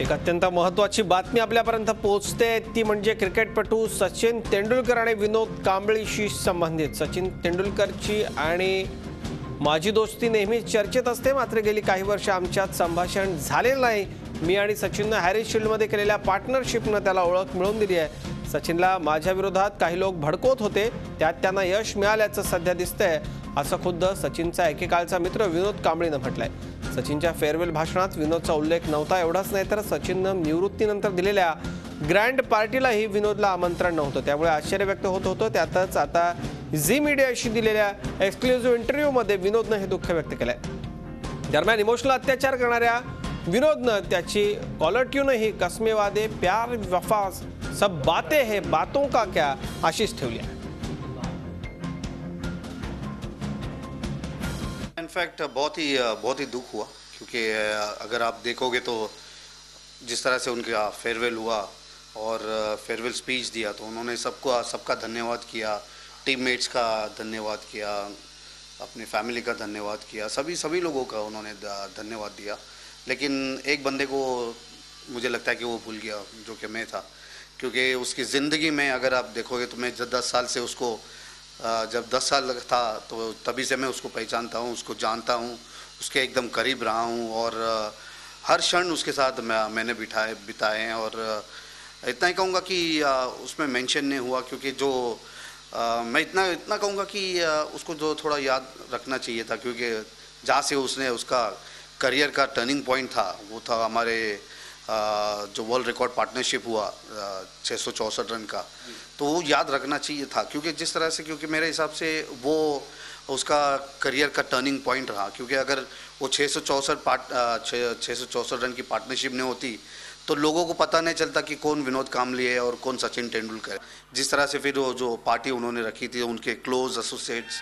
एक अत्यंत महत्त्वाची बातमी आपल्यापर्यंत पोहोचते ती म्हणजे क्रिकेटपटू सचिन तेंडुलकर आणि विनोद कांबळीशी संबंधित। सचिन तेंडुलकरची आणि माझी दोस्ती नेहमीच चर्चेत असते, मात्र गेली काही वर्ष आमच्यात संभाषण झालेलं नाही। मी आणि सचिनने हॅरिस शील्डमध्ये केलेल्या पार्टनरशिपने त्याला ओळख मिळवून दिली आहे। सचिनला माझ्या विरोधात काही लोक भडकवत होते, त्यात त्यांना यश मिळाल्याचं सध्या दिसतंय, असं खुद्द सचिनचा एकेकाळचा मित्र विनोद कांबळीने म्हटलंय। सचिनच्या फेअरवेल भाषणात विनोदचा उल्लेख नव्हता, एवढाच नाही तर सचिननं निवृत्तीनंतर दिलेल्या ग्रँड पार्टीलाही विनोदला आमंत्रण नव्हतं, त्यामुळे आश्चर्य व्यक्त होत होतं। त्यातच आता झी मीडियाशी दिलेल्या एक्सक्लुझिव्ह इंटरव्ह्यूमध्ये विनोदनं हे दुःख व्यक्त केलंय। दरम्यान इमोशनल अत्याचार करणाऱ्या विनोदनं त्याची कॉलर ट्यून ही कसमे वादे प्यार वफा सब बातें है बातों का क्या अशीच ठेवली आहे। इनफैक्ट बहुत ही दुख हुआ, क्योंकि अगर आप देखोगे तो जिस तरह से उनका फेयरवेल हुआ और फेयरवेल स्पीच दिया तो उन्होंने सबका धन्यवाद किया, टीममेट्स का धन्यवाद किया, अपनी फैमिली का धन्यवाद किया, सभी लोगों का उन्होंने धन्यवाद दिया। लेकिन एक बंदे को मुझे लगता है कि वो भूल गया, जो कि मैं था, क्योंकि उसकी ज़िंदगी में अगर आप देखोगे तो मैं 10 साल से उसको जब 10 साल था तो तभी से मैं उसको पहचानता हूँ, उसको जानता हूँ, उसके एकदम करीब रहा हूँ और हर क्षण उसके साथ मैंने बिताए हैं। और इतना ही कहूँगा कि उसमें मेंशन नहीं हुआ, क्योंकि जो मैं इतना कहूँगा कि उसको जो थोड़ा याद रखना चाहिए था, क्योंकि जहाँ से उसने उसका करियर का टर्निंग पॉइंट था वो था हमारे जो वर्ल्ड रिकॉर्ड पार्टनरशिप हुआ 664 रन का, तो वो याद रखना चाहिए था। क्योंकि जिस तरह से, क्योंकि मेरे हिसाब से वो उसका करियर का टर्निंग पॉइंट रहा, क्योंकि अगर वो 664 रन की पार्टनरशिप नहीं होती तो लोगों को पता नहीं चलता कि कौन विनोद कांबली है और कौन सचिन तेंदुलकर है। जिस तरह से फिर वो जो पार्टी उन्होंने रखी थी, उनके क्लोज एसोसिएट्स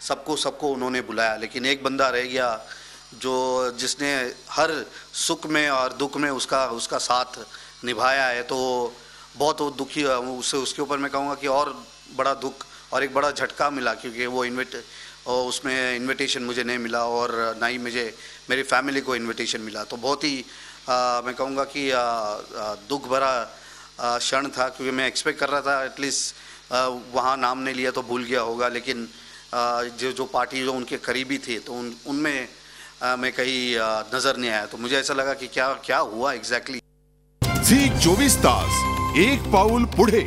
सबको उन्होंने बुलाया, लेकिन एक बंदा रह गया जिसने हर सुख में और दुख में उसका साथ निभाया है। तो बहुत दुखी उसके ऊपर मैं कहूँगा कि और बड़ा दुख और एक बड़ा झटका मिला, क्योंकि वो उसमें इनविटेशन मुझे नहीं मिला और ना ही मेरी फैमिली को इनविटेशन मिला। तो बहुत ही मैं कहूँगा कि दुख भरा क्षण था, क्योंकि मैं एक्सपेक्ट कर रहा था एटलीस्ट वहाँ नाम नहीं लिया तो भूल गया होगा, लेकिन जो पार्टी जो उनके करीबी थी तो उनमें मैं कहीं नजर नहीं आया। तो मुझे ऐसा लगा कि क्या हुआ एग्जैक्टली। झी 24 तास एक पाऊल पुढे।